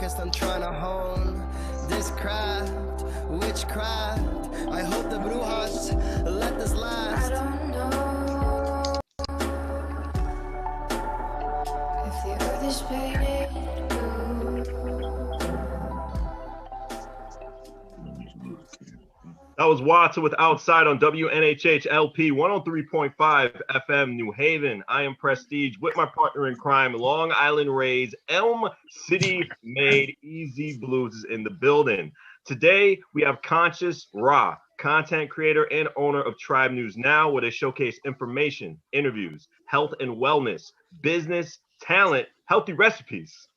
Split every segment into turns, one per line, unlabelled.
focused on trying to hone this craft, witchcraft. I hope the Bluez let this last.
I don't know if the earth is painted blue.
That was Watson with Outside on WNHH LP 103.5 FM New Haven. I am Prestige with my partner in crime, Long Island Rays, Elm City made Easy Bluez is in the building. Today, we have Conscious Ra, content creator and owner of Tribe News Now, where they showcase information, interviews, health and wellness, business, talent, healthy recipes,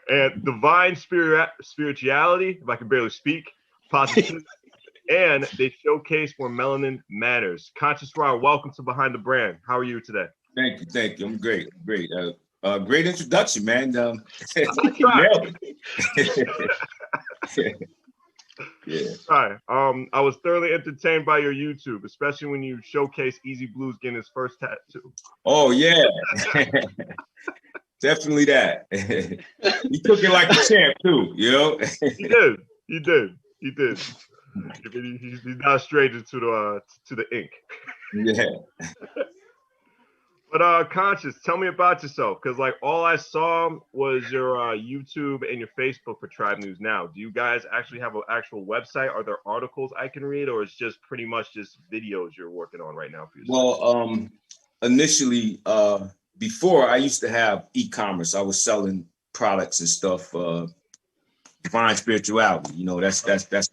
and divine spirituality, if I can barely speak, positivity, and they showcase where melanin matters. Conscious Ra, welcome to Behind the Brand. How are you today?
Thank you. I'm great. Great introduction, man.
Yeah. Hi. I was thoroughly entertained by your YouTube, especially when you showcase Easy Bluez getting his first tattoo.
Oh yeah, definitely that. He took it like a champ too, you know.
He did. He's not a stranger to the ink.
Yeah.
But Conscious, tell me about yourself, because like all I saw was your YouTube and your Facebook for Tribe News Now. Do you guys actually have an actual website? Are there articles I can read, or it's just pretty much just videos you're working on right now for yourself?
Well, initially, before I used to have e-commerce. I was selling products and stuff. Divine spirituality, you know, that's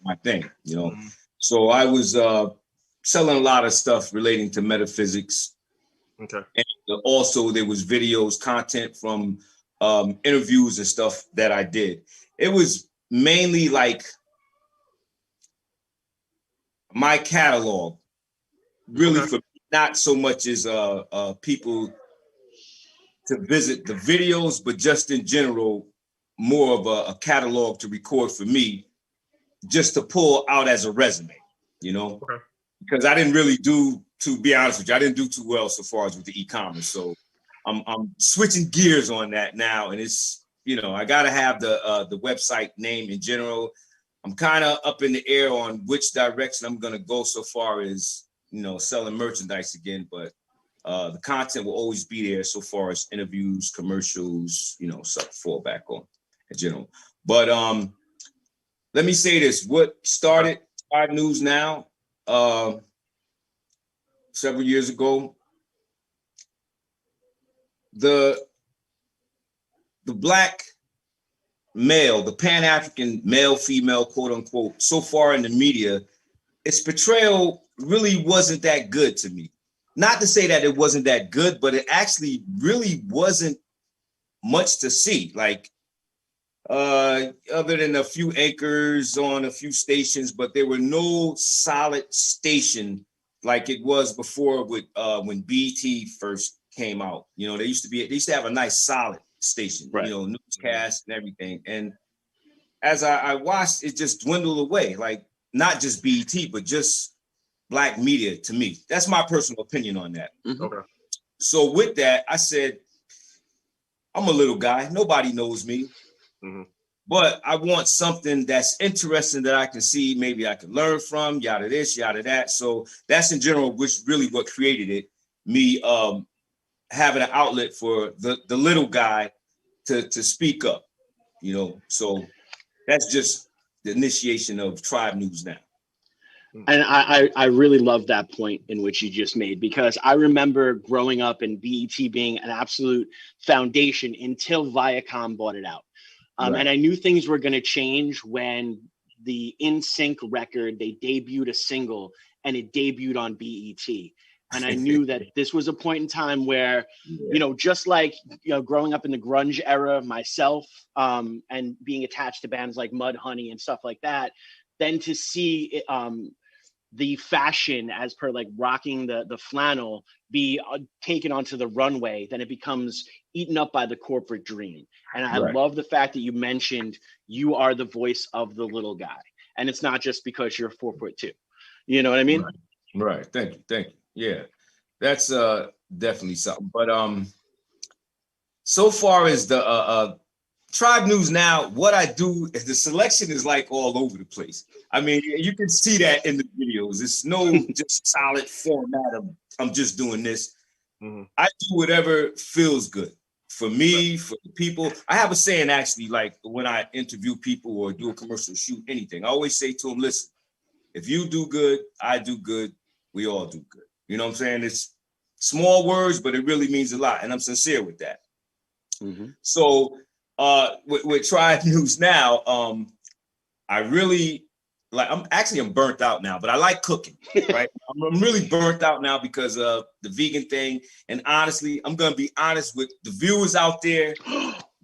my thing, you know. Mm-hmm. So I was selling a lot of stuff relating to metaphysics.
Okay.
And also there was videos, content from interviews and stuff that I did. It was mainly like my catalog, really, okay, for not so much as people to visit the videos, but just in general, more of a catalog to record for me, just to pull out as a resume, you know, okay, because I didn't really to be honest with you, I didn't do too well so far as with the e-commerce. So I'm switching gears on that now. And it's, you know, I got to have the website name in general. I'm kind of up in the air on which direction I'm going to go so far as, you know, selling merchandise again. But the content will always be there so far as interviews, commercials, you know, stuff to fall back on in general. But let me say this, what started Tribe News Now several years ago, the black male, the Pan-African male, female, quote unquote, so far in the media, its portrayal really wasn't that good to me. Not to say that it wasn't that good, but it actually really wasn't much to see. Like, other than a few anchors on a few stations, but there were no solid station like it was before with when BT first came out. You know, they used to have a nice solid station, right, you know, newscast and everything. And as I watched, it just dwindled away, like not just BT, but just black media to me. That's my personal opinion on that. Mm-hmm. Okay. So with that, I said, I'm a little guy. Nobody knows me. Mm-hmm. But I want something that's interesting that I can see, maybe I can learn from, yada this, yada that. So that's in general, which really what created it, me having an outlet for the little guy to speak up, you know. So that's just the initiation of Tribe News Now.
And I really love that point in which you just made, because I remember growing up and BET being an absolute foundation until Viacom bought it out. Right. And I knew things were going to change when the In Sync record, they debuted a single and it debuted on BET. And I knew that this was a point in time where, you know, just like, you know, growing up in the grunge era myself, and being attached to bands like Mudhoney and stuff like that, then to see the fashion as per like rocking the flannel be taken onto the runway, then it becomes eaten up by the corporate dream. And I love the fact that you mentioned you are the voice of the little guy. And it's not just because you're 4'2". You know what I mean?
Right. Thank you. Yeah, that's definitely something. But so far as the Tribe News Now, what I do, the selection is like all over the place. I mean, you can see that in the videos. It's no just solid format of I'm just doing this. I do whatever feels good for me, for the people. I have a saying actually, like when I interview people or do a commercial shoot, anything, I always say to them, listen, if you do good, I do good, we all do good. You know what I'm saying? It's small words, but it really means a lot. And I'm sincere with that. So with Tribe News Now, I really like, I'm burnt out now, but I like cooking, right? I'm really burnt out now because of the vegan thing. And honestly, I'm going to be honest with the viewers out there.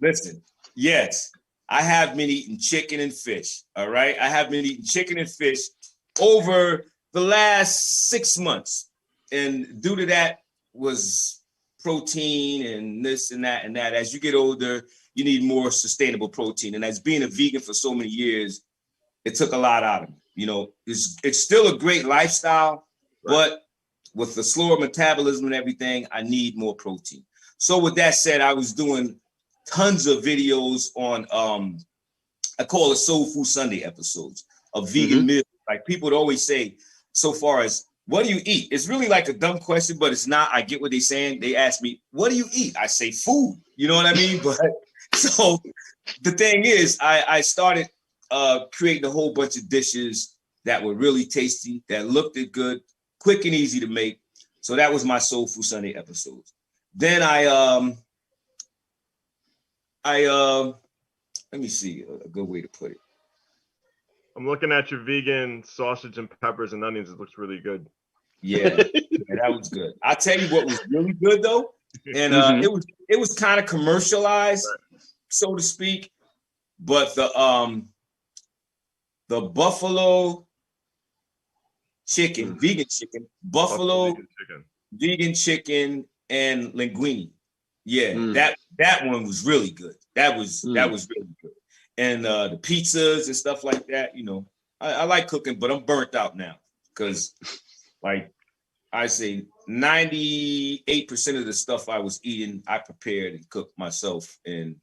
Listen, yes, I have been eating chicken and fish. All right. I have been eating chicken and fish over the last 6 months. And due to that was protein and this and that and that. As you get older, you need more sustainable protein. And as being a vegan for so many years, it took a lot out of me. You know, it's still a great lifestyle, but with the slower metabolism and everything, I need more protein. So with that said, I was doing tons of videos on, I call it Soul Food Sunday episodes of vegan meals. Like people would always say, so far as, what do you eat? It's really like a dumb question, but it's not. I get what they're saying. They ask me, what do you eat? I say food. You know what I mean? But so the thing is, I started creating a whole bunch of dishes that were really tasty, that looked good, quick and easy to make. So that was my Soul Food Sunday episodes. Then let me see a good way to put it.
I'm looking at your vegan sausage and peppers and onions. It looks really good.
Yeah, that was good. I'll tell you what was really good though. And it was kind of commercialized, so to speak. But the buffalo chicken, vegan chicken, buffalo vegan chicken and linguine. Yeah, that one was really good. That was really good. And the pizzas and stuff like that, you know, I like cooking, but I'm burnt out now because, like I say, 98% of the stuff I was eating, I prepared and cooked myself, and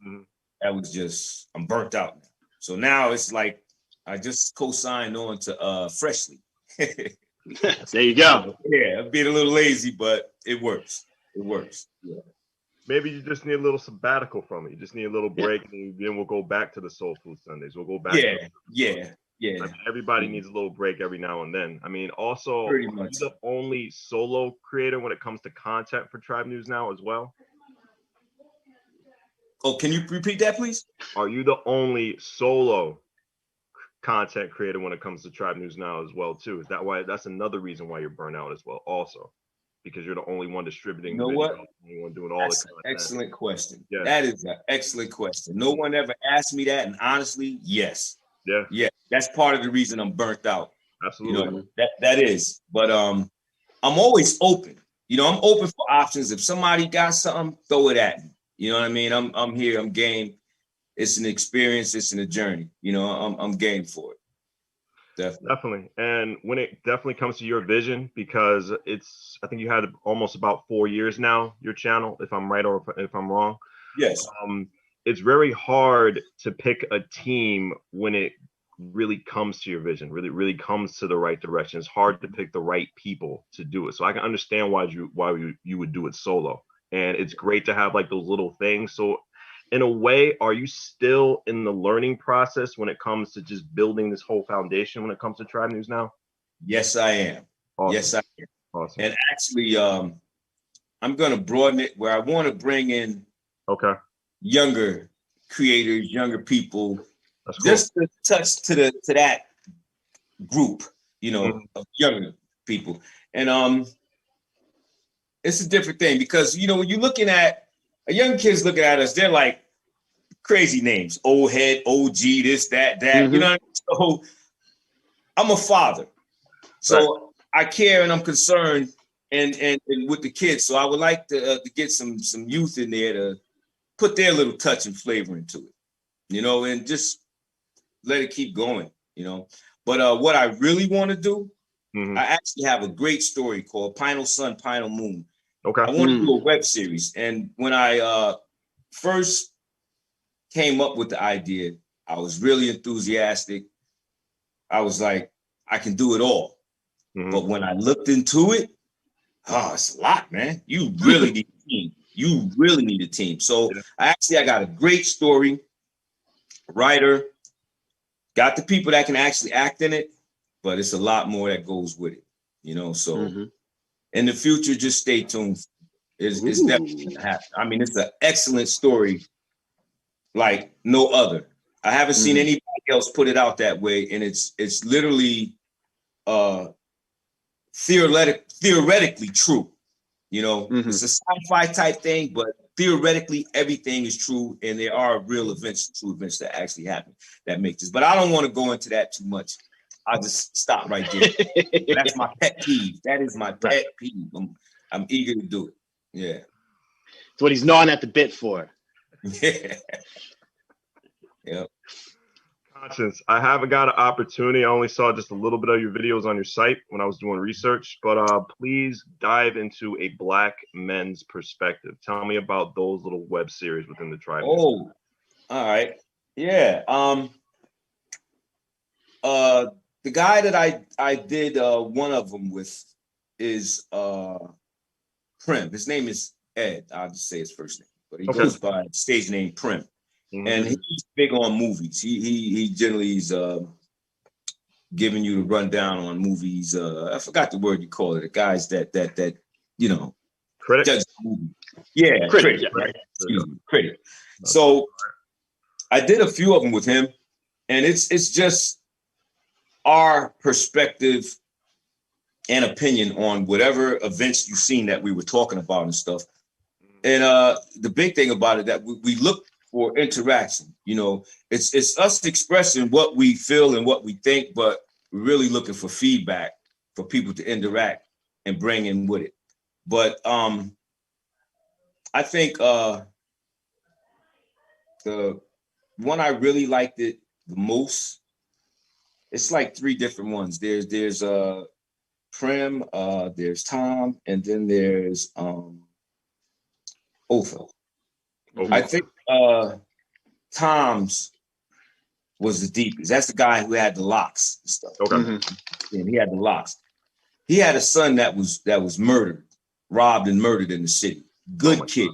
that was just, I'm burnt out now. So now it's like I just co-signed on to Freshly.
There you go.
Yeah, I'm being a little lazy, but it works. It works. Yeah.
Maybe you just need a little sabbatical from it. You just need a little break, and then we'll go back to the Soul Food Sundays. We'll go back.
Yeah.
I mean, everybody needs a little break every now and then. I mean, also, are you the only solo creator when it comes to content for Tribe News Now as well?
Oh, can you repeat that, please?
Are you the only solo content creator when it comes to Tribe News Now as well, too? Is that why? That's another reason why you're burnt out as well, also. Because you're the only one distributing the videos, the only one doing all the content.
Excellent question. Yeah. That is an excellent question. No one ever asked me that, and honestly, yes. Yeah. That's part of the reason I'm burnt out.
Absolutely.
You know, that is. But I'm always open. You know, I'm open for options. If somebody got something, throw it at me. You know what I mean? I'm here. I'm game. It's an experience. It's a journey. You know, I'm game for it. Definitely.
And when it definitely comes to your vision, because I think you had almost about 4 years now, your channel, if I'm right or if I'm wrong.
Yes.
It's very hard to pick a team when it really comes to your vision, really comes to the right direction. It's hard to pick the right people to do it. So I can understand why you would do it solo. And it's great to have like those little things. So in a way, are you still in the learning process when it comes to just building this whole foundation when it comes to Tribe News Now?
Yes, I am.
Awesome.
Yes, I am.
Awesome.
And actually, I'm going to broaden it where I want to bring in younger creators, younger people, just to touch to that group, you know, of younger people. And it's a different thing because, you know, when you're looking at a young kids looking at us, they're like crazy names, old head, OG, this, that, you know what I mean? So I'm a father. So I care and I'm concerned and with the kids. So I would like to get some youth in there to put their little touch and flavor into it, you know, and just let it keep going, you know. But what I really want to do, I actually have a great story called Pinal Sun, Pinal Moon.
Okay.
I want to do a web series. And when I first came up with the idea, I was really enthusiastic. I was like, I can do it all.
Mhm.
But when I looked into it, it's a lot, man. You really need a team. You really need a team. So I got a great story, writer, got the people that can actually act in it, but it's a lot more that goes with it, you know. So in the future, just stay tuned. It's definitely gonna happen. I mean, it's an excellent story, like no other. I haven't seen anybody else put it out that way, and it's literally theoretically true. You know, it's a sci-fi type thing, but theoretically everything is true, and there are real events, true events that actually happen that make this. But I don't want to go into that too much. I'll just stop right there. That's my pet peeve. That is my pet peeve. I'm eager to do it. Yeah.
It's what he's gnawing at the bit for.
Yeah. Yeah.
Conscience, I haven't got an opportunity. I only saw just a little bit of your videos on your site when I was doing research, but please dive into a Black men's perspective. Tell me about those little web series within the tribe.
Oh, all right. Yeah. The guy that I did one of them with is Prim. His name is Ed. I'll just say his first name, but he goes by stage name Prim. And he's big on movies. He generally is giving you the rundown on movies. I forgot the word you call it. The guys that you know,
critic.
Judge the movie. Yeah, critic. Right. Excuse me, critic. So I did a few of them with him, and it's just our perspective and opinion on whatever events you've seen that we were talking about and stuff. And the big thing about it that we look for interaction. You know, it's us expressing what we feel and what we think, but we're really looking for feedback for people to interact and bring in with it. But I think the one I really liked it the most, it's like three different ones. There's Prim, there's Tom, and then there's Othel. I think Tom's was the deepest. That's the guy who had the locks and stuff. And he had the locks. He had a son that was murdered, robbed and murdered in the city. Good kid.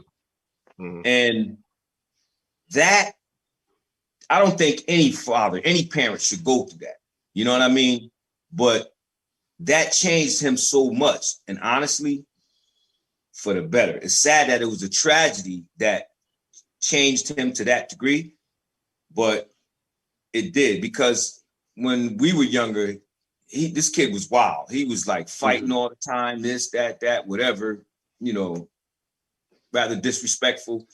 And that, I don't think any father, any parent should go through that. You know what I mean? But that changed him so much. And honestly, for the better. It's sad that it was a tragedy that changed him to that degree, but it did, because when we were younger, this kid was wild. He was like fighting all the time, this, that, whatever, you know, rather disrespectful,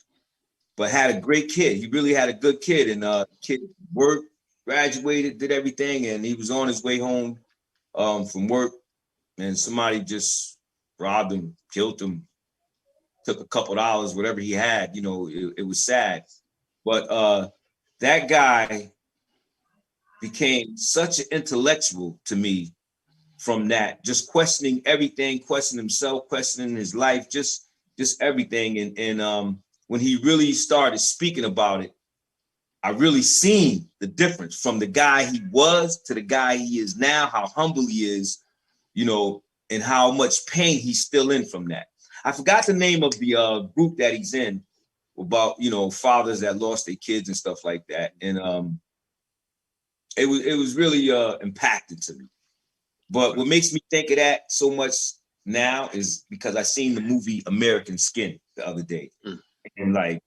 but had a great kid. He really had a good kid, and kid worked, graduated, did everything, and he was on his way home from work, and somebody just robbed him, killed him, took a couple dollars, whatever he had. You know, it was sad. But that guy became such an intellectual to me from that, just questioning everything, questioning himself, questioning his life, just everything. And when he really started speaking about it, I really seen the difference from the guy he was to the guy he is now, how humble he is, you know, and how much pain he's still in from that. I forgot the name of the group that he's in about, you know, fathers that lost their kids and stuff like that. And it was really impacting to me. But what makes me think of that so much now is because I seen the movie American Skin the other day. And like,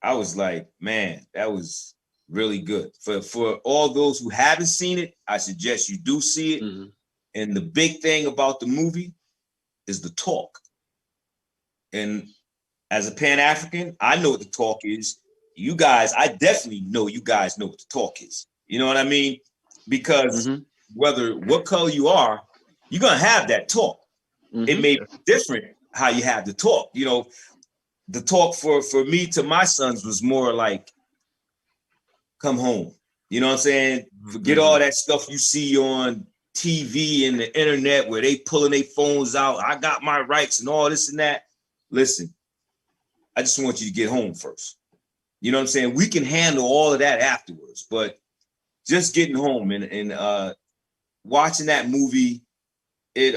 I was like, man, that was really good. For all those who haven't seen it, I suggest you do see it. And the big thing about the movie is the talk. And as a Pan-African, I know what the talk is. You guys, I definitely know you guys know what the talk is. You know what I mean? Because whether what color you are, you're going to have that talk. It may be different how you have the talk. You know, the talk for me to my sons was more like, come home. You know what I'm saying? Forget all that stuff you see on TV and the internet where they pulling their phones out. I got my rights and all this and that. Listen, I just want you to get home first. You know what I'm saying? We can handle all of that afterwards, but just getting home and watching that movie, it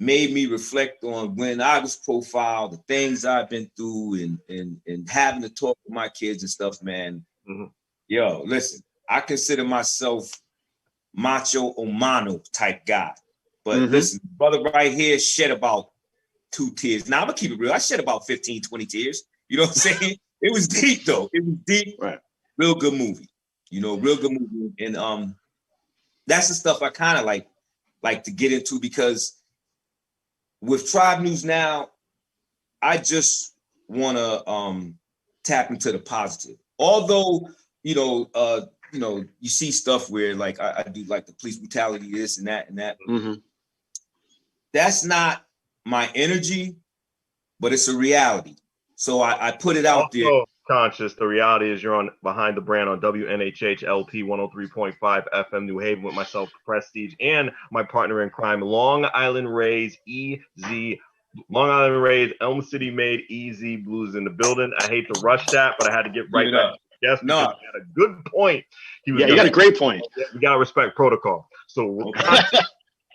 made me reflect on when I was profiled, the things I've been through, and having to talk with my kids and stuff, man.
Mm-hmm.
Yo, listen, I consider myself macho o mano type guy. But listen, brother right here shed about 2 tears. Now I'm gonna keep it real. I shed about 15, 20 tears. You know what I'm saying? It was deep though. It was deep.
Right.
Real good movie. You know, real good movie. And that's the stuff I kind of like to get into, because with Tribe News Now, I just want to tap into the positive. Although, you see stuff where like I do like the police brutality, this and that and that.
Mm-hmm.
That's not my energy, but it's a reality. So I put it out there.
Conscious, the reality is you're on Behind the Brand on WNHH LP 103.5 FM New Haven with myself, Prestige, and my partner in crime, Long Island Rays, Long Island Rays, Elm City made Easy Bluez in the building. I hate to rush that, but I had to get right back. Yes, because he had a good point.
You got a great point.
We got to respect protocol. So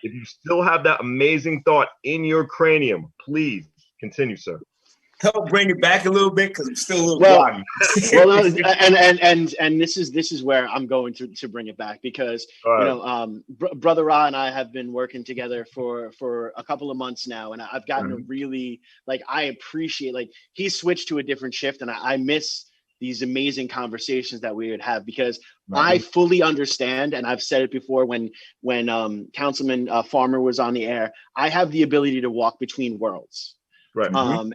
if you still have that amazing thought in your cranium, please continue, sir.
Help bring it back a little bit, because I'm still a little groggy.
And this is where I'm going to bring it back, because Brother Ra and I have been working together for a couple of months now, and I've gotten to really, like, I appreciate, like, he switched to a different shift, and I miss these amazing conversations that we would have, because I fully understand, and I've said it before when Councilman Farmer was on the air, I have the ability to walk between worlds.
Right.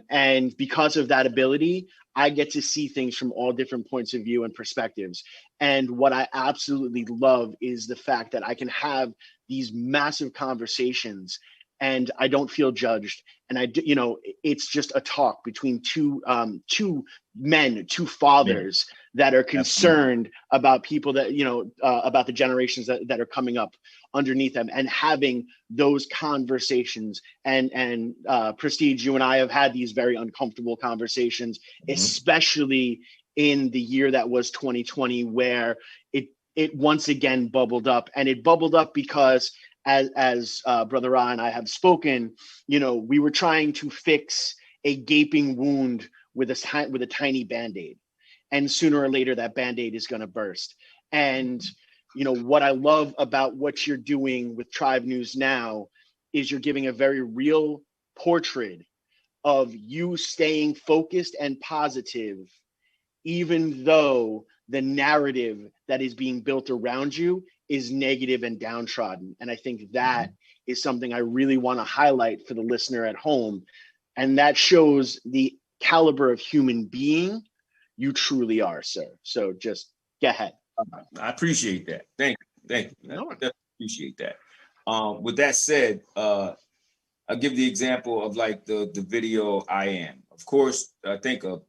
And because of that ability, I get to see things from all different points of view and perspectives. And what I absolutely love is the fact that I can have these massive conversations and I don't feel judged. And it's just a talk between two men, two fathers that are concerned about people that, about the generations that are coming up underneath them, and having those conversations. And Prestige, you and I have had these very uncomfortable conversations, especially in the year that was 2020, where it once again bubbled up. And it bubbled up because as Brother Ra and I have spoken, we were trying to fix a gaping wound with a tiny Band-Aid. And sooner or later, that Band-Aid is going to burst. And what I love about what you're doing with Tribe News Now is you're giving a very real portrait of you staying focused and positive, even though the narrative that is being built around you is negative and downtrodden. And I think that is something I really want to highlight for the listener at home. And that shows the caliber of human being you truly are, sir. So just go ahead.
I appreciate that. Thank you. I definitely appreciate that. With that said, I'll give the example of like the video I Am. Of course, I think a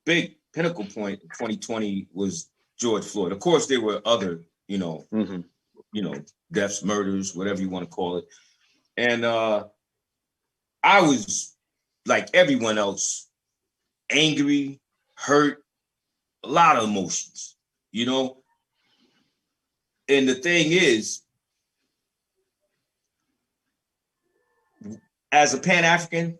big pinnacle point in 2020 was George Floyd. Of course, there were other, deaths, murders, whatever you want to call it. And I was like everyone else, angry, hurt, a lot of emotions. And the thing is, as a Pan-African,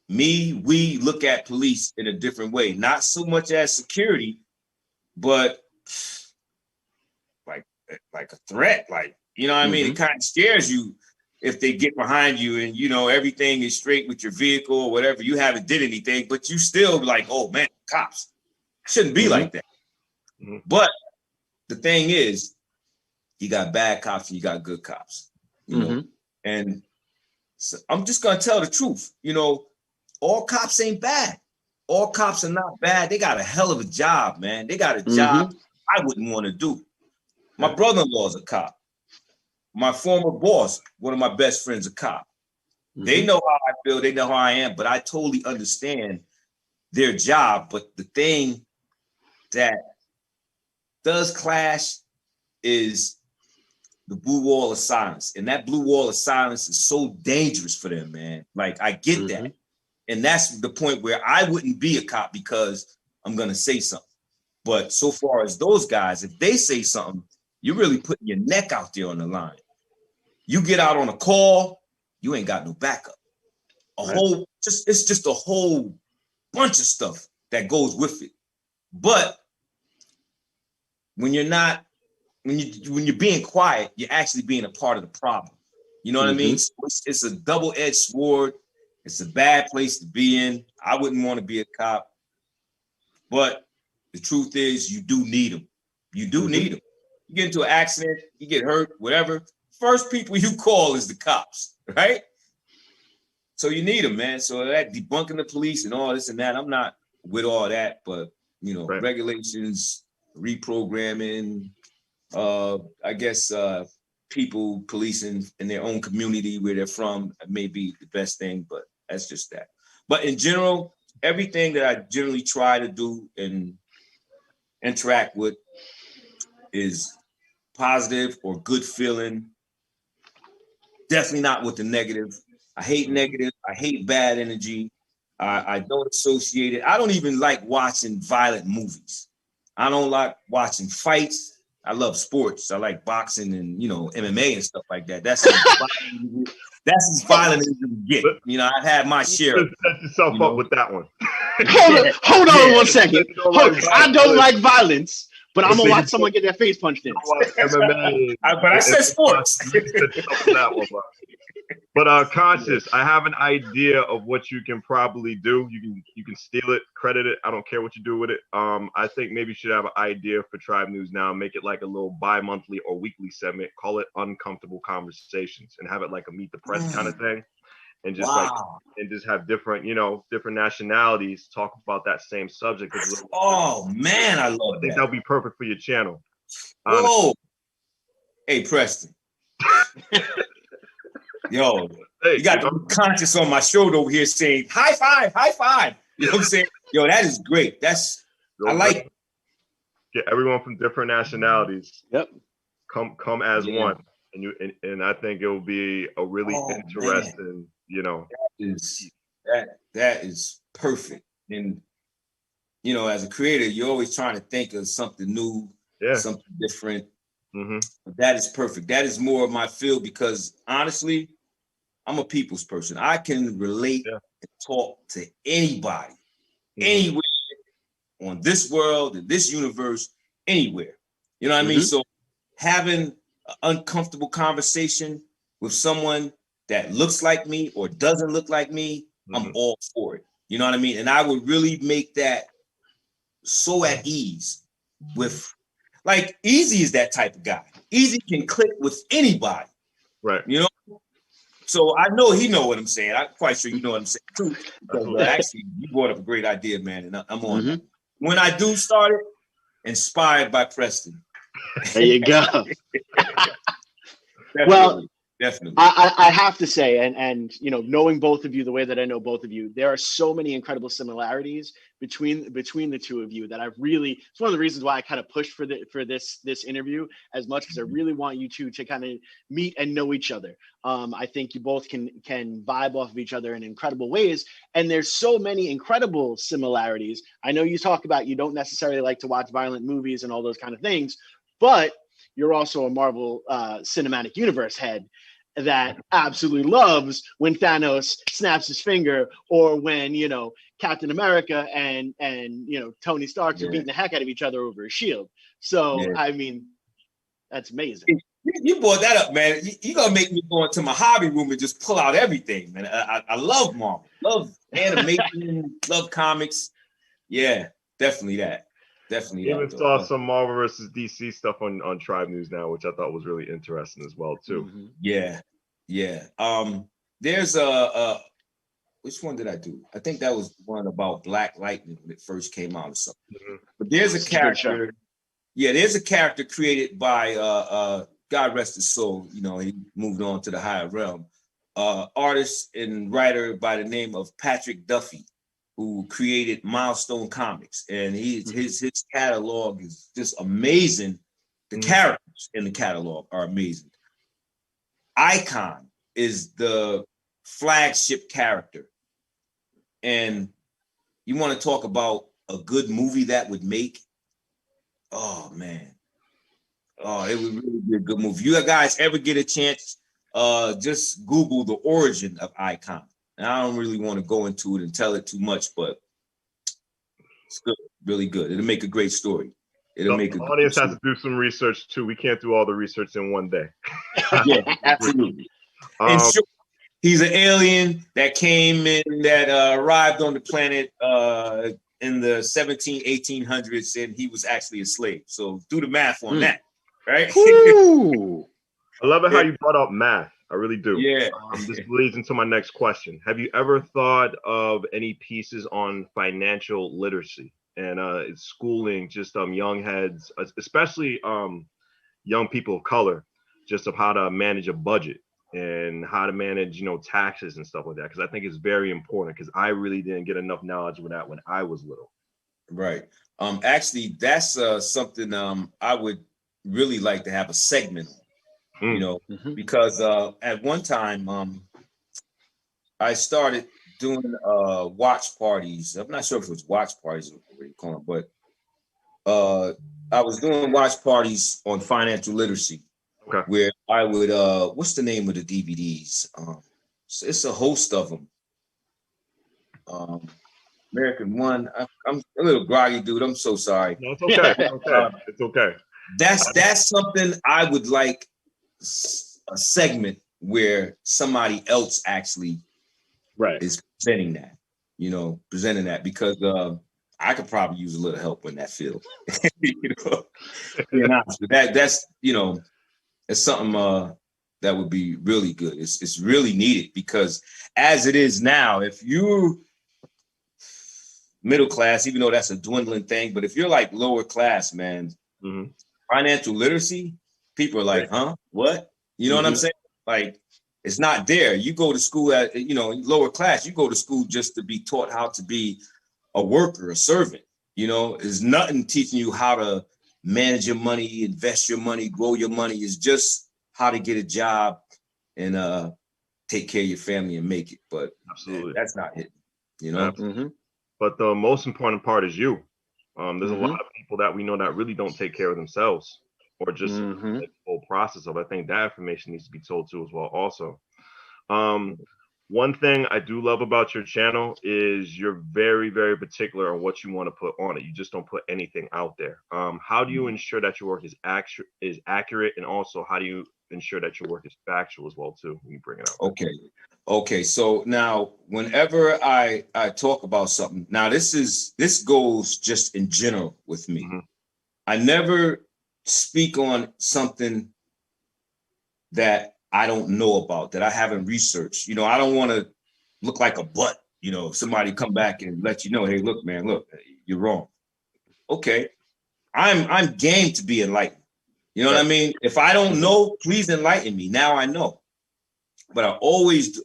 we look at police in a different way, not so much as security, but like a threat, like, I mean? It kind of scares you if they get behind you and, everything is straight with your vehicle or whatever, you haven't did anything, but you still like, oh man, cops. Shouldn't be like that. But the thing is, you got bad cops and you got good cops, and so I'm just gonna tell the truth. All cops ain't bad. All cops are not bad. They got a hell of a job, man. They got a job I wouldn't want to do. My brother-in-law is a cop. My former boss, one of my best friends, a cop. They know how I feel. They know how I am, but I totally understand their job. But the thing that does clash is the blue wall of silence. And that blue wall of silence is so dangerous for them, man. Like, I get that. And that's the point where I wouldn't be a cop because I'm going to say something. But so far as those guys, if they say something, you're really putting your neck out there on the line. You get out on a call, you ain't got no backup. It's just a whole bunch of stuff that goes with it. But when you're being quiet, you're actually being a part of the problem. You know what I mean? So it's a double-edged sword. It's a bad place to be in. I wouldn't want to be a cop. But the truth is, you do need them. You do need them. You get into an accident, you get hurt, whatever. First people you call is the cops, right? So you need them, man. So that debunking the police and all this and that, I'm not with all that. But, regulations, reprogramming, I guess people policing in their own community where they're from may be the best thing, but that's just that. But in general, everything that I generally try to do and interact with is positive or good feeling. Definitely not with the negative. I hate negative. I hate bad energy. I don't associate it. I don't even like watching violent movies. I don't like watching fights. I love sports. I like boxing and, MMA and stuff like that. That's as violent as you get. I've had my share.
Set yourself up with that one.
Hold on 1 second. I don't like violence, but I'm gonna watch someone get their face punched in.
MMA,
but I said sports.
But Conscious, I have an idea of what you can probably do. You can steal it, credit it. I don't care what you do with it. I think maybe you should have an idea for Tribe News Now. Make it like a little bi-monthly or weekly segment. Call it Uncomfortable Conversations and have it like a Meet the Press kind of thing. And just just have different nationalities talk about that same subject.
Oh man, I love that.
I think that'll be perfect for your channel.
Whoa. Hey, Preston. Yo, you got the Conscious on my shoulder over here saying high five. You know what I'm saying? Yo, that is great. I like it.
Get everyone from different nationalities.
Yep.
Come as one. And I think it will be a really interesting,
That is perfect. And as a creator, you're always trying to think of something new, something different. That is perfect. That is more of my field because honestly, I'm a people's person. I can relate and talk to anybody, anywhere on this world, in this universe, anywhere. You know what I mean? So having an uncomfortable conversation with someone that looks like me or doesn't look like me, I'm all for it. You know what I mean? And I would really make that so at ease with, like, Easy is that type of guy. Easy can click with anybody.
Right.
So I know he know what I'm saying. I'm quite sure you know what I'm saying too. But actually, you brought up a great idea, man, and I'm on that. When I do start it, inspired by Preston.
There you go.
Definitely.
I have to say, and knowing both of you the way that I know both of you, there are so many incredible similarities between the two of you that it's one of the reasons why I kind of pushed for this interview as much, because I really want you two to kind of meet and know each other. I think you both can vibe off of each other in incredible ways, and there's so many incredible similarities. I know you talk about you don't necessarily like to watch violent movies and all those kind of things, but you're also a Marvel Cinematic Universe head that absolutely loves when Thanos snaps his finger, or when Captain America and Tony Stark are beating the heck out of each other over a shield. So I mean, that's amazing.
You brought that up, man. You're gonna make me go into my hobby room and just pull out everything, man. I love Marvel, love animation, love comics. Yeah, definitely that. Definitely.
Even saw some Marvel versus DC stuff on Tribe News Now, which I thought was really interesting as well too.
Yeah. There's which one did I do? I think that was one about Black Lightning when it first came out or something. But there's a character. Yeah, there's a character created by God rest his soul. He moved on to the higher realm. Artist and writer by the name of Patrick Duffy, who created Milestone Comics, and his catalog is just amazing. The characters in the catalog are amazing. Icon is the flagship character. And you want to talk about a good movie that would make, oh man. Oh, it would really be a good movie. You guys ever get a chance, just Google the origin of Icon. And I don't really want to go into it and tell it too much, but it's good, really good. It'll make a great story. It'll make a
the audience has to do some research too. We can't do all the research in one day.
Yeah, absolutely. And sure, he's an alien that came in, that arrived on the planet in the 1800s, and he was actually a slave. So do the math on that, right?
I love it how you brought up math. I really do.
Yeah.
This leads into my next question. Have you ever thought of any pieces on financial literacy and schooling just young heads, especially young people of color, just of how to manage a budget and how to manage, taxes and stuff like that? Because I think it's very important, because I really didn't get enough knowledge with that when I was little.
Right. Actually, that's something I would really like to have a segment on, because at one time I started doing watch parties. I'm not sure if it was watch parties or what you call it, but I was doing watch parties on financial literacy, where I would what's the name of the DVDs? It's a host of them. American One. I'm a little groggy, dude. I'm so sorry.
No, it's okay. It's okay. It's okay.
That's something I would like, a segment where somebody else actually is presenting that, because I could probably use a little help in that field. Being honest, but that's it's something that would be really good. It's really needed, because as it is now, if you're middle class, even though that's a dwindling thing, but if you're like lower class, man, financial literacy, people are like, huh? What? You know what I'm saying? Like, it's not there. You go to school at, lower class, you go to school just to be taught how to be a worker, a servant. There's nothing teaching you how to manage your money, invest your money, grow your money. It's just how to get a job and take care of your family and make it. But absolutely, that's not it,
But the most important part is you. There's a lot of people that we know that really don't take care of themselves, or just the whole process of. I think that information needs to be told to as well. Also, one thing I do love about your channel is you're very, very particular on what you want to put on it. You just don't put anything out there. How do you ensure that your work is accurate, and also how do you ensure that your work is factual as well too when you bring it out?
Okay. So now, whenever I talk about something, now this goes just in general with me. I never speak on something that I don't know about, that I haven't researched. I don't want to look like a butt. Somebody come back and let you know, hey, look, man, you're wrong. Okay, I'm game to be enlightened. You know what I mean? If I don't know, please enlighten me. Now I know. But I always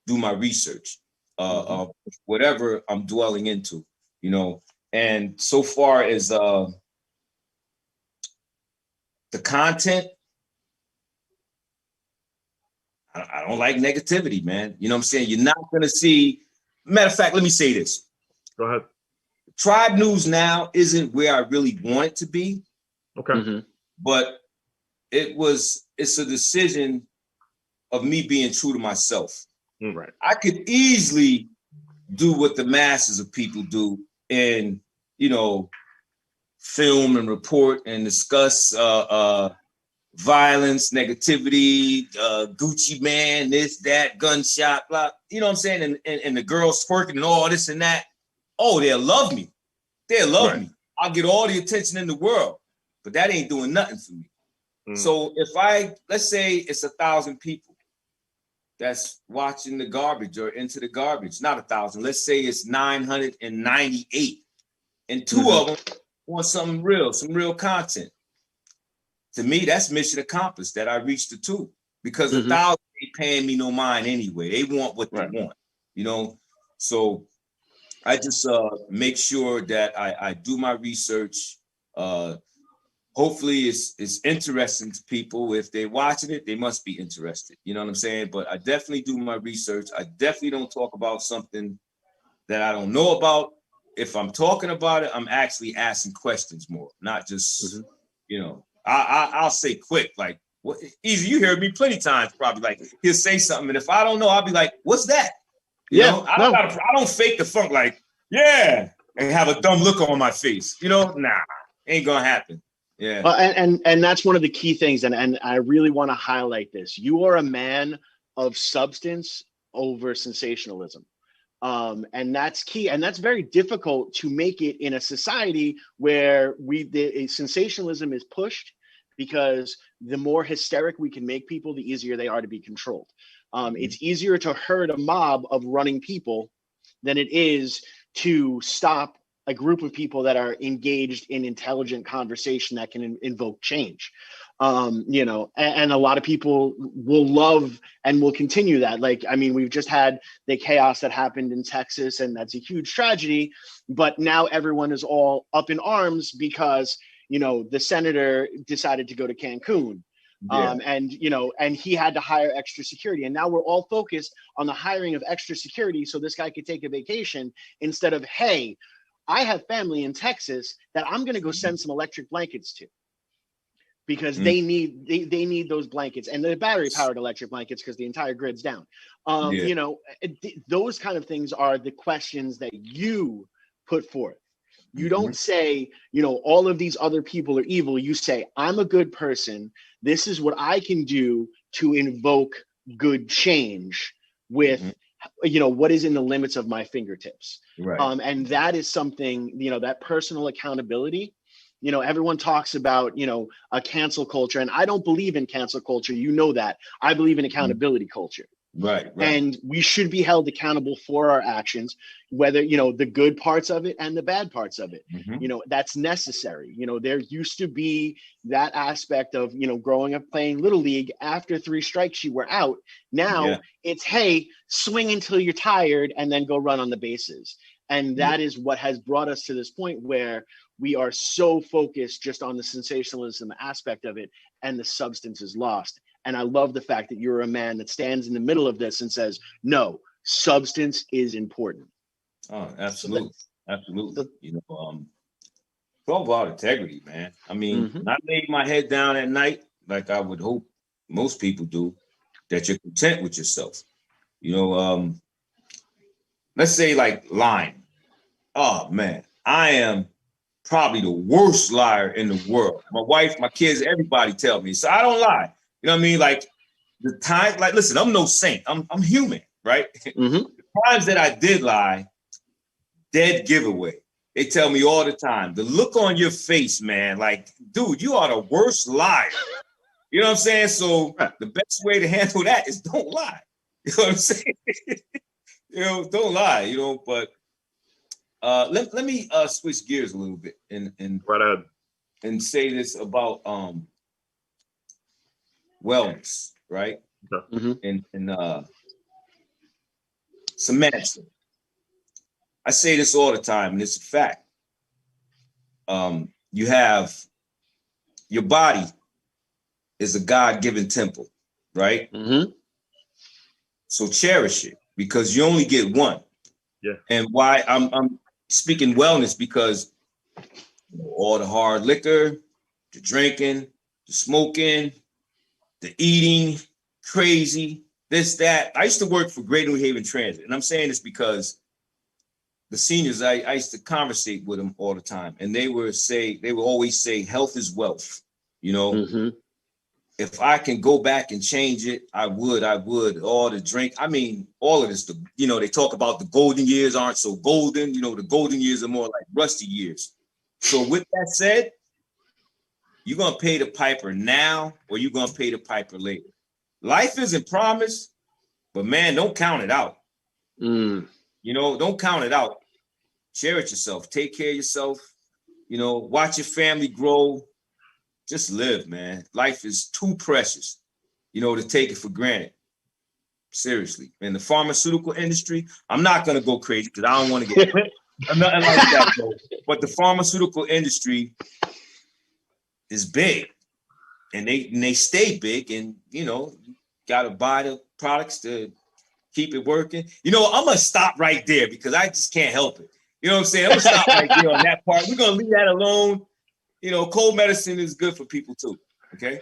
do my research of whatever I'm dwelling into, And so far as the content, I don't like negativity, man. You know what I'm saying? You're not going to see. Matter of fact, let me say this.
Go ahead.
Tribe News now isn't where I really want it to be.
Okay.
But it's a decision of me being true to myself.
Right.
I could easily do what the masses of people do and, film and report and discuss violence, negativity, Gucci man, this, that, gunshot, blah. You know what I'm saying? And the girls twerking and all this and that. Oh, they'll love me. They'll love me. I'll get all the attention in the world, but that ain't doing nothing for me. So if let's say it's 1,000 people that's watching the garbage or into the garbage, not 1,000, let's say it's 998, and 2 of them want something real, some real content. To me, that's mission accomplished, that I reached the 2, because 1,000 ain't paying me no mind anyway. They want what they want, So I just make sure that I do my research. hopefully it's interesting to people. If they're watching it, they must be interested. You know what I'm saying? But I definitely do my research. I definitely don't talk about something that I don't know about. If I'm talking about it, I'm actually asking questions more, not just, you know, I'll say quick, like, what, Easy, you heard me plenty times, probably, like, he'll say something, and if I don't know, I'll be like, what's that? You know, I don't fake the funk, like, yeah, and have a dumb look on my face. You know, nah, ain't gonna happen. Yeah.
And that's one of the key things, and I really want to highlight this. You are a man of substance over sensationalism. And that's key, and that's very difficult to make it in a society where sensationalism is pushed, because the more hysteric we can make people, the easier they are to be controlled. It's easier to herd a mob of running people than it is to stop a group of people that are engaged in intelligent conversation that can invoke change. You know, and a lot of people will love and will continue that. Like, I mean, we've just had the chaos that happened in Texas, and that's a huge tragedy. But now everyone is all up in arms because, you know, the senator decided to go to Cancun. And, you know, and he had to hire extra security. And now we're all focused on the hiring of extra security so this guy could take a vacation, instead of, hey, I have family in Texas that I'm going to go send some electric blankets to, because they need those blankets, and the battery powered electric blankets, because the entire grid's down. You know, those kind of things are the questions that you put forth. You don't say, you know, all of these other people are evil. You say, I'm a good person. This is what I can do to invoke good change with, you know, what is in the limits of my fingertips.
Right.
And that is something, you know, that personal accountability. You know, everyone talks about, you know, a cancel culture, and I don't believe in cancel culture. You know that. I believe in accountability culture.
Right.
And we should be held accountable for our actions, whether, you know, the good parts of it and the bad parts of it. You know, that's necessary. You know, there used to be that aspect of, you know, growing up playing Little League, after 3 strikes, you were out. Now it's, hey, swing until you're tired and then go run on the bases. And that is what has brought us to this point where we are so focused just on the sensationalism aspect of it, and the substance is lost. And I love the fact that you're a man that stands in the middle of this and says, no, substance is important.
Oh, absolutely. Absolutely. You know, it's all about integrity, man. I mean, I laid my head down at night, like I would hope most people do, that you're content with yourself. You know, let's say like lying. Oh man, I am probably the worst liar in the world. My wife, my kids, everybody tell me. So I don't lie. You know what I mean? Like the time, like, listen, I'm no saint. I'm human, right? The times that I did lie, dead giveaway. They tell me all the time, the look on your face, man, like, dude, you are the worst liar. You know what I'm saying? So the best way to handle that is don't lie. You know what I'm saying? You know, don't lie, you know, but let me switch gears a little bit and say this about wellness, right? And semantics. I say this all the time, and it's a fact. You have your body is a God-given temple, right? So cherish it, because you only get one. And why I'm speaking wellness, because all the hard liquor, the drinking, the smoking, the eating, crazy, this, that. I used to work for Great New Haven Transit, and I'm saying this because the seniors, I used to conversate with them all the time, and they would always say, health is wealth. You know, if I can go back and change it, I would. All the drink, I mean, all of this, you know, they talk about the golden years aren't so golden. You know, the golden years are more like rusty years. So with that said, you're going to pay the piper now, or you're going to pay the piper later. Life isn't promised, but man, don't count it out. You know, don't count it out. Cherish yourself. Take care of yourself. You know, watch your family grow. Just live, man. Life is too precious, you know, to take it for granted. Seriously. In the pharmaceutical industry, I'm not going to go crazy because I don't want to get nothing like that, though. But the pharmaceutical industry, is big, and they stay big, and you know, you gotta buy the products to keep it working. You know, I'm gonna stop right there because I just can't help it. You know what I'm saying? I'm gonna stop right there on that part. We're gonna leave that alone. You know, cold medicine is good for people too. Okay.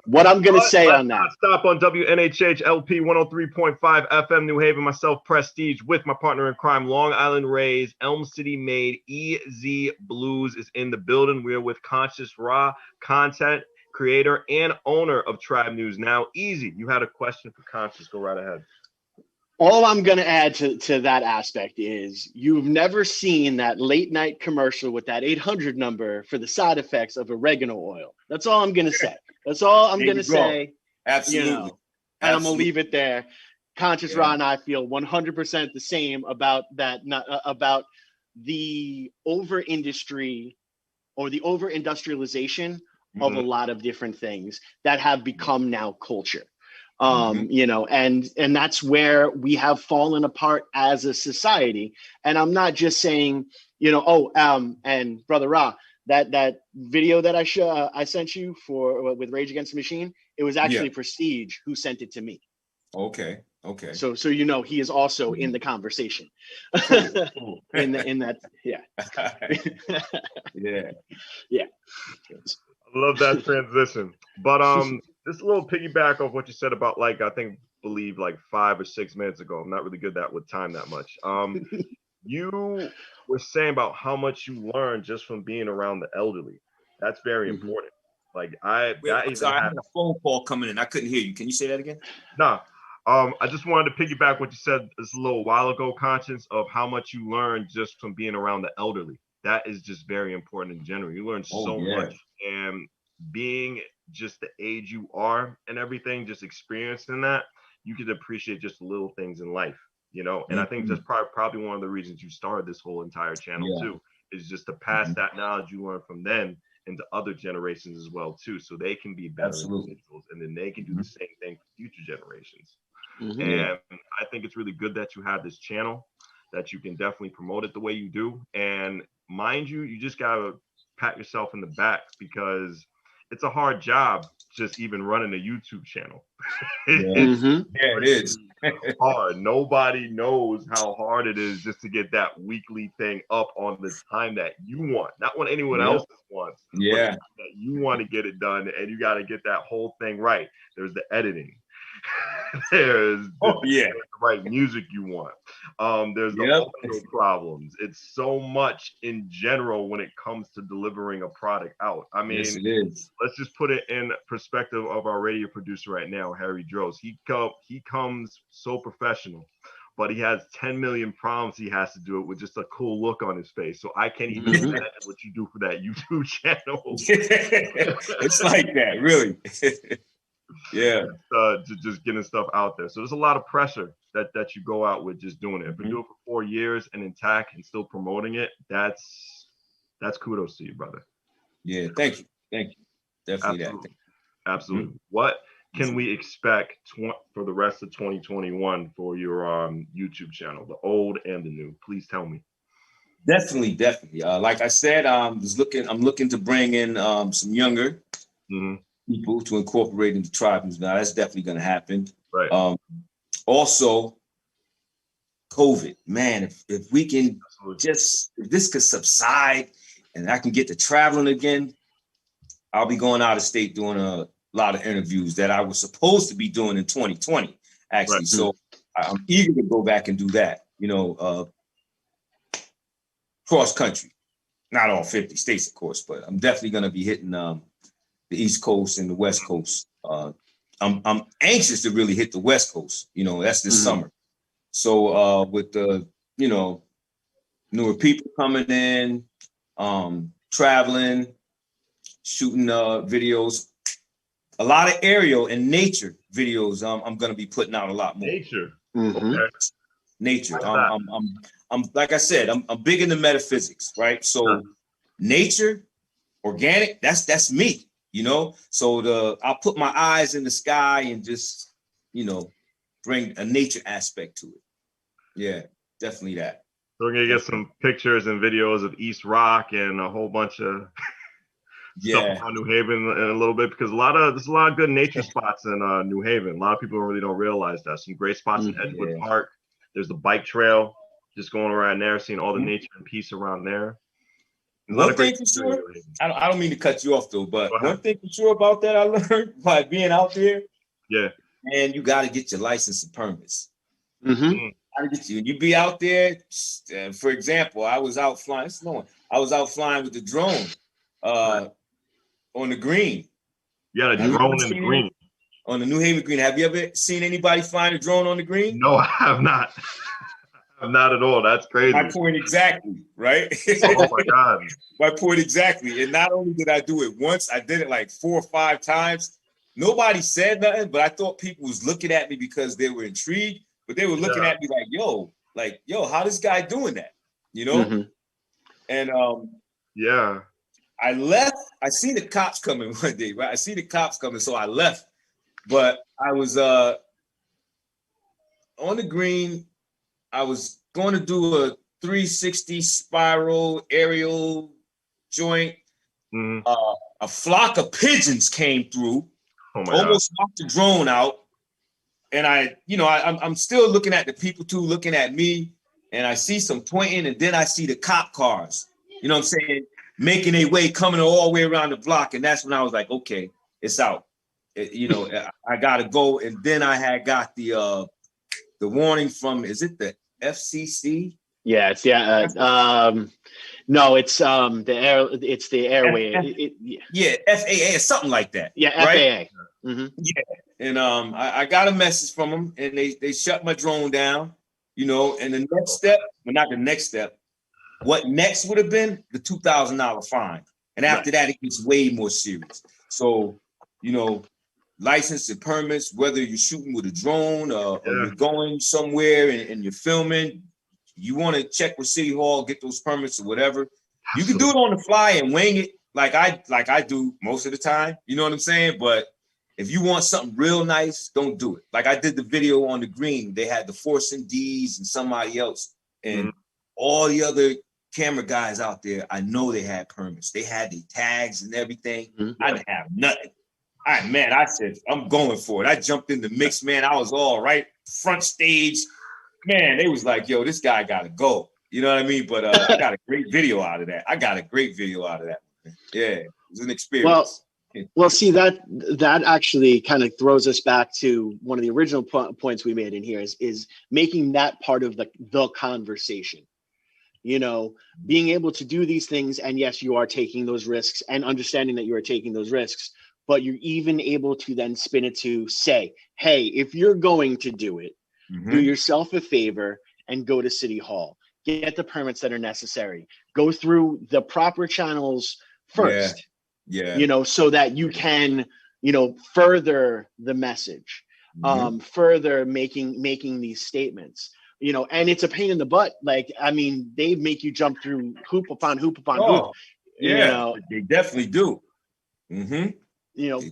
What I'm gonna say on that.
Stop on WNHH LP 103.5 FM New Haven. Myself, Prestige, with my partner in crime, Long Island Rays, Elm City made EZ Bluez is in the building. We are with Conscious Raw, content creator and owner of Tribe News Now. Easy. You had a question for Conscious. Go right ahead.
All I'm going to add to that aspect is you've never seen that late night commercial with that 800 number for the side effects of oregano oil. That's all I'm going to say. That's all I'm going to say.
Absolutely.
You know, and I'm going to leave it there. Conscious Raw and I feel 100% the same about that, about the over industry or the over industrialization of a lot of different things that have become now culture. You know, and that's where we have fallen apart as a society. And I'm not just saying, you know, and Brother Ra, that video that I sent you with Rage Against the Machine, it was actually Prestige who sent it to me.
Okay.
So you know, he is also in the conversation. in that, yeah. Yeah.
I love that transition. But just a little piggyback off what you said about, like, believe like 5 or 6 minutes ago. I'm not really good with time that much. You were saying about how much you learned just from being around the elderly. That's very important. Like I had
a phone call coming in. I couldn't hear you. Can you say that again?
No. I just wanted to piggyback what you said just a little while ago, Conscious, of how much you learned just from being around the elderly. That is just very important in general. You learn so much, and being just the age you are and everything, just experiencing that, you can appreciate just the little things in life, you know. And I think that's probably one of the reasons you started this whole entire channel too, is just to pass that knowledge you learned from them into other generations as well too, so they can be better individuals, and then they can do the same thing for future generations. And I think it's really good that you have this channel, that you can definitely promote it the way you do. And mind you, you just gotta pat yourself in the back, because it's a hard job just even running a YouTube channel.
It is
hard. Nobody knows how hard it is just to get that weekly thing up on the time that you want, not when anyone else wants. That you want to get it done, and you got to get that whole thing right. There's the editing. There's the right music you want. There's the audio problems. It's so much in general when it comes to delivering a product out. I mean, let's just put it in perspective of our radio producer right now, Harry Droz. He comes so professional, but he has 10 million problems he has to do it with just a cool look on his face. So I can't even imagine what you do for that YouTube channel.
It's like that, really.
Just getting stuff out there. So there's a lot of pressure that you go out with just doing it. If you do it for 4 years and intact and still promoting it, that's kudos to you, brother.
Yeah, thank you. Definitely.
Absolutely. What can we expect for the rest of 2021 for your YouTube channel, the old and the new? Please tell me.
Definitely. Like I said, I'm looking to bring in some younger people to incorporate into Tribe News Now. That's definitely going to happen.
Right.
Also, COVID, man, if we can if this could subside and I can get to traveling again, I'll be going out of state doing a lot of interviews that I was supposed to be doing in 2020, actually. Right. So I'm eager to go back and do that, you know, cross country. Not all 50 states, of course, but I'm definitely going to be hitting the East Coast and the West Coast. I'm anxious to really hit the West Coast. You know, that's this summer. So with the, you know, newer people coming in, traveling, shooting videos, a lot of aerial and nature videos. I'm going to be putting out a lot more.
Nature.
Nature. I'm like I said, I'm big into metaphysics, right? So nature, organic, that's me. You know, so I'll put my eyes in the sky and just, you know, bring a nature aspect to it. Yeah, definitely that.
So we're gonna get some pictures and videos of East Rock and a whole bunch of stuff
Yeah.
about New Haven in a little bit because there's a lot of good nature spots in New Haven. A lot of people really don't realize that. Some great spots in Edgewood
Yeah.
Park. There's the bike trail, just going around there, seeing all the nature and peace around there.
One thing for sure, I don't mean to cut you off though, but one thing for sure about that I learned by being out there.
Yeah.
Man, you got to get your license and permits.
Mm-hmm.
You be out there. For example, I was out flying. I was out flying with the drone on the green.
Yeah, a drone in the green.
On the New Haven green. Have you ever seen anybody flying a drone on the green?
No, I have not. Not at all. That's crazy.
My point exactly, right?
Oh my God.
My point exactly. And not only did I do it once, I did it like 4 or 5 times. Nobody said nothing, but I thought people was looking at me because they were intrigued. But they were looking at me like, yo, how this guy doing that? You know?
Mm-hmm.
And
yeah.
I left. I see the cops coming one day, right? I see the cops coming, so I left. But I was on the green. I was going to do a 360 spiral aerial joint.
Mm-hmm.
A flock of pigeons came through, almost knocked the drone out. And I'm still looking at the people too, looking at me, and I see some pointing, and then I see the cop cars, you know what I'm saying, making their way, coming all the way around the block. And that's when I was like, okay, it's out. I gotta go. And then I had got the warning from, is it the FCC?
Yeah, it's no, it's the airway.
Yeah, FAA or something like that.
Yeah,
right?
FAA. Mm-hmm.
Yeah. And I got a message from them, and they shut my drone down, and the next step, well, not the next step, what next would have been the $2,000 fine. And after that, it gets way more serious. So, license and permits, whether you're shooting with a drone or you're going somewhere and you're filming, you want to check with City Hall, get those permits or whatever. You can do it on the fly and wing it like I do most of the time. You know what I'm saying? But if you want something real nice, don't do it. Like I did the video on the green. They had the Force and D's and somebody else. And all the other camera guys out there, I know they had permits. They had the tags and everything. I didn't have nothing. I said, I'm going for it. I jumped in the mix, man. I was all right, front stage. Man, they was like, yo, this guy got to go. You know what I mean? But I got a great video out of that. Yeah, it was an experience.
Well, see, that actually kind of throws us back to one of the original points we made in here is making that part of the conversation. Being able to do these things, and yes, you are taking those risks and understanding that you are taking those risks, but you're even able to then spin it to say, hey, if you're going to do it, do yourself a favor and go to City Hall, get the permits that are necessary, go through the proper channels first. Yeah. So that you can, further the message, further making these statements, and it's a pain in the butt. Like, I mean, they make you jump through hoop upon hoop upon hoop.
Yeah, they definitely do. They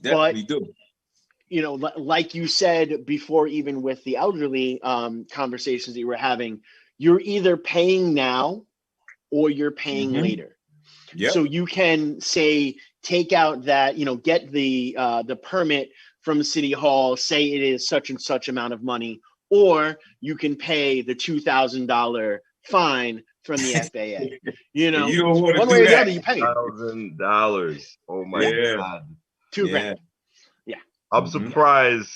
definitely do.
Like you said before, even with the elderly conversations that you were having, you're either paying now or you're paying later. Yep. So you can say, take out that, get the permit from City Hall, say it is such and such amount of money, or you can pay the $2,000 fine from the FAA.
You don't want to
one
do
way or the
that.
other, you pay
$1,000. Oh my God.
$2,000. Yeah.
I'm surprised,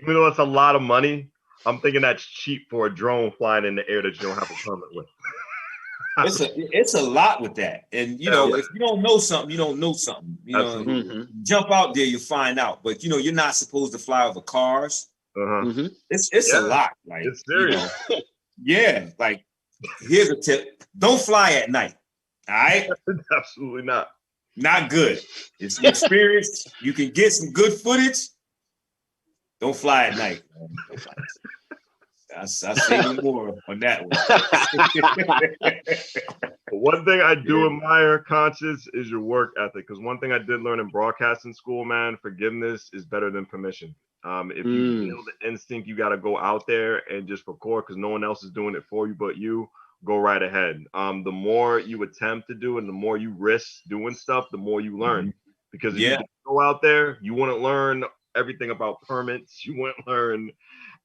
even though it's a lot of money, I'm thinking that's cheap for a drone flying in the air that you don't have a permit with.
It's a lot with that. And if you don't know something, you don't know something. Jump out there, you find out. But you're not supposed to fly over cars. It's a lot. Like,
it's serious.
Like, here's a tip: don't fly at night. All right?
Absolutely not.
Not good. It's an experience. You can get some good footage. Don't fly at night. I say no more on that one.
One thing I do admire, Conscious, is your work ethic. Because one thing I did learn in broadcasting school, man, forgiveness is better than permission. If you feel the instinct, you got to go out there and just record because no one else is doing it for you but you. go right ahead. The more you attempt to do and the more you risk doing stuff, the more you learn. Because if you go out there, you want to learn everything about permits. You want to learn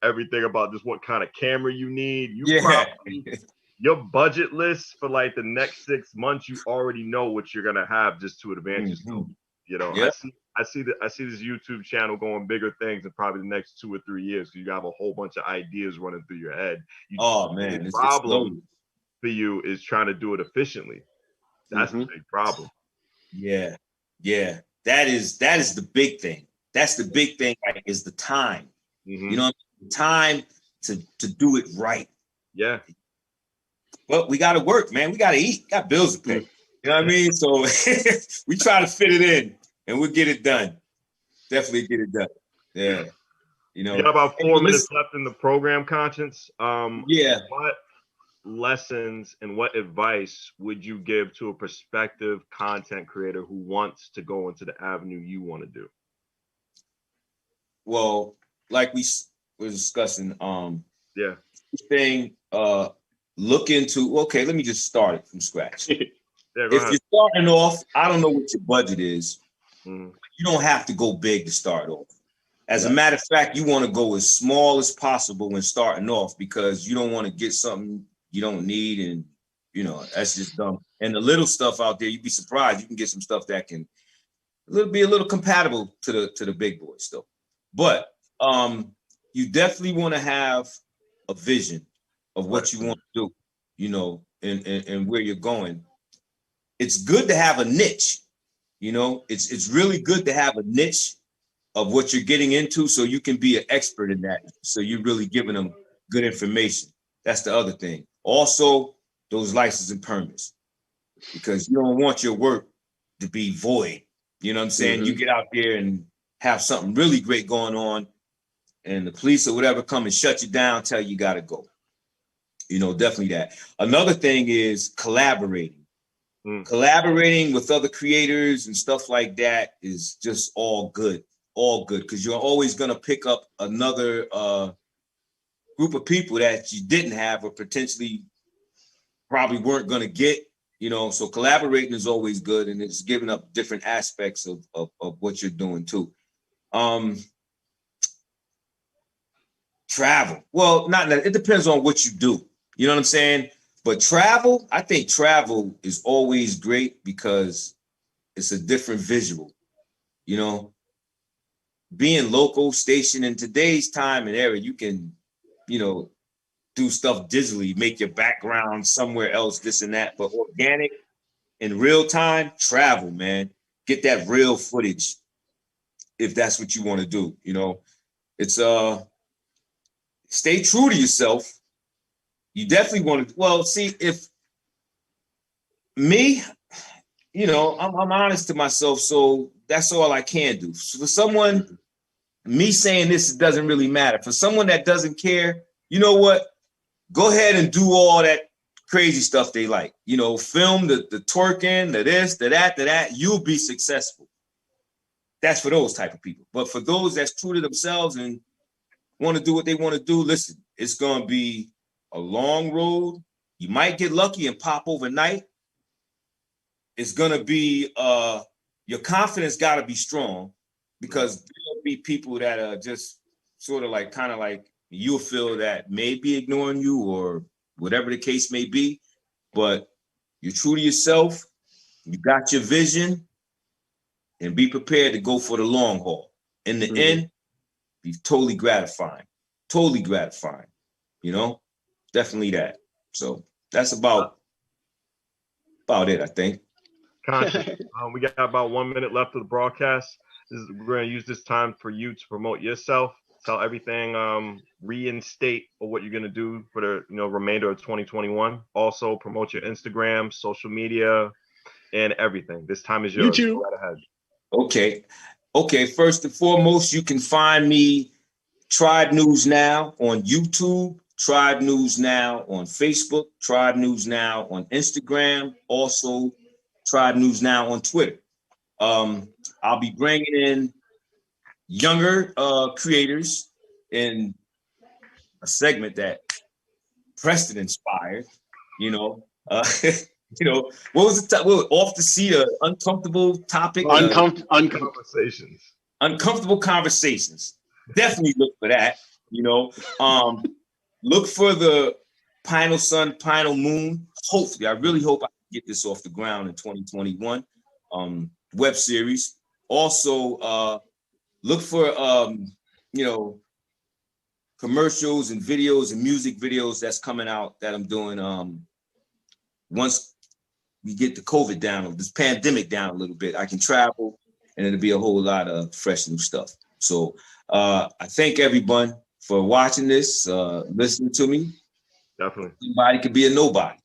everything about just what kind of camera you need. Probably, your budget list for like the next 6 months, you already know what you're gonna have just to advance yourself. You know, I see this YouTube channel going bigger things in probably the next 2 or 3 years because you have a whole bunch of ideas running through your head. The problem for you is trying to do it efficiently. That's the big problem.
Yeah. That is the big thing. That's the big thing, right, is the time. You know, time to do it right.
Yeah.
Well, we got to work, man. We got to eat. Got bills to pay. You know what I mean? So we try to fit it in, and we'll get it done. Definitely get it done. Yeah. You know,
we got about 4 minutes left in the program, Conscience. What lessons and what advice would you give to a prospective content creator who wants to go into the avenue you want to do?
Well, like we were discussing, look into, okay, let me just start it from scratch. If you're starting off, I don't know what your budget is. You don't have to go big to start off. As a matter of fact, you want to go as small as possible when starting off because you don't want to get something you don't need, and you know that's just dumb. And the little stuff out there, you'd be surprised. You can get some stuff that can be a little compatible to the big boys still. But you definitely want to have a vision of what you want to do, you know, and where you're going. It's good to have a niche, you know. It's really good to have a niche of what you're getting into, so you can be an expert in that. So you're really giving them good information. That's the other thing. Also, those licenses and permits, because you don't want your work to be void. You know what I'm saying? You get out there and have something really great going on, and the police or whatever come and shut you down, tell you got to go. You know, definitely that. Another thing is collaborating. Collaborating with other creators and stuff like that is just all good, because you're always going to pick up another group of people that you didn't have or potentially probably weren't going to get, you know. So collaborating is always good, and it's giving up different aspects of what you're doing too. Travel. Well, it depends on what you do. You know what I'm saying? But travel, I think travel is always great because it's a different visual. You know, being local, stationed in today's time and era, you can, you know, do stuff digitally, make your background somewhere else, this and that. But organic, in real time, travel, man. Get that real footage if that's what you want to do. You know, it's stay true to yourself. You definitely want to, well, see, if me, you know, I'm honest to myself, so that's all I can do. So for someone, me saying this doesn't really matter. For someone that doesn't care, you know what? Go ahead and do all that crazy stuff they like. You know, film the twerking, the this, the that, you'll be successful. That's for those type of people. But for those that's true to themselves and want to do what they want to do, listen, it's going to be a long road. You might get lucky and pop overnight. It's going to be, your confidence got to be strong, because there'll be people that are just sort of like, kind of like, you'll feel that may be ignoring you or whatever the case may be, but you're true to yourself. You got your vision, and be prepared to go for the long haul. In the end, be totally gratifying, you know, definitely that. So that's about it, I think.
We got about 1 minute left of the broadcast. We're going to use this time for you to promote yourself, tell everything, reinstate what you're going to do for the remainder of 2021. Also promote your Instagram, social media, and everything. This time is yours.
YouTube.
Go right ahead.
Okay. First and foremost, you can find me Tribe News Now on YouTube, Tribe News Now on Facebook, Tribe News Now on Instagram, also Tribe News Now on Twitter. I'll be bringing in younger creators in a segment that Preston inspired. You know, you know, what was the off the seat, uncomfortable topic?
Conversations.
Uncomfortable conversations. Definitely look for that. You know, look for the Pinal Sun, Pinal Moon. Hopefully, I really hope I can get this off the ground in 2021. Web series. Also, look for you know, commercials and videos and music videos that's coming out that I'm doing once we get the COVID down, this pandemic down a little bit. I can travel and it'll be a whole lot of fresh new stuff. So I thank everyone for watching this, listening to me.
Definitely.
Somebody could be a nobody.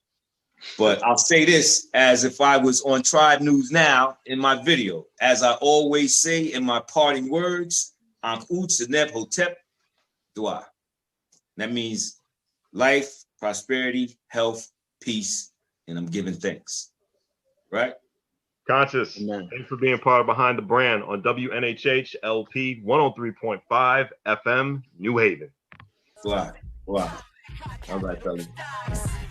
But I'll say this as if I was on Tribe News Now in my video. As I always say in my parting words, Ankh Utsaneb Hotep Dua. That means life, prosperity, health, peace, and I'm giving thanks. Right?
Conscious.
Amen.
Thanks for being part of Behind the Brand on WNHH LP 103.5 FM, New Haven.
Wow. Wow. All right, fellas.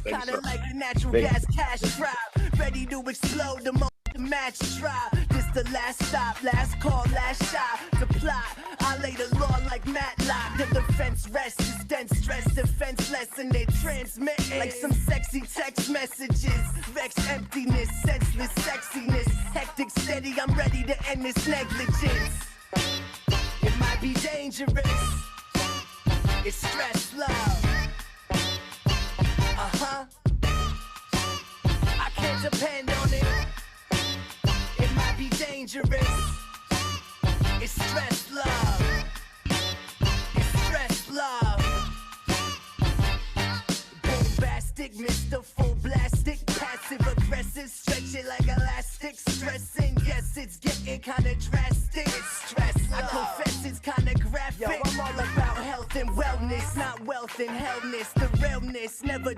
Thanks, sir.
Like a natural gas cash drive, ready to explode the moment the match drive. This the last stop, last call, last shot. The plot, I lay the law like Matlock. The defense rests is dense, stress, defenseless, and they transmit like some sexy text messages. Vex emptiness, senseless sexiness, hectic steady. I'm ready to end this negligence. It might be dangerous. It's stress, love. I can't depend on it. It might be dangerous. It's stress, love. It's stress, love. Bombastic, Mr. Full Blastic, passive aggressive, stretch it like elastic, stressing. Yes, it's getting kinda drastic. It's stress, love. I confess it's kinda graphic. Yo, I'm all about health and wellness, not wealth and hellness. The realness never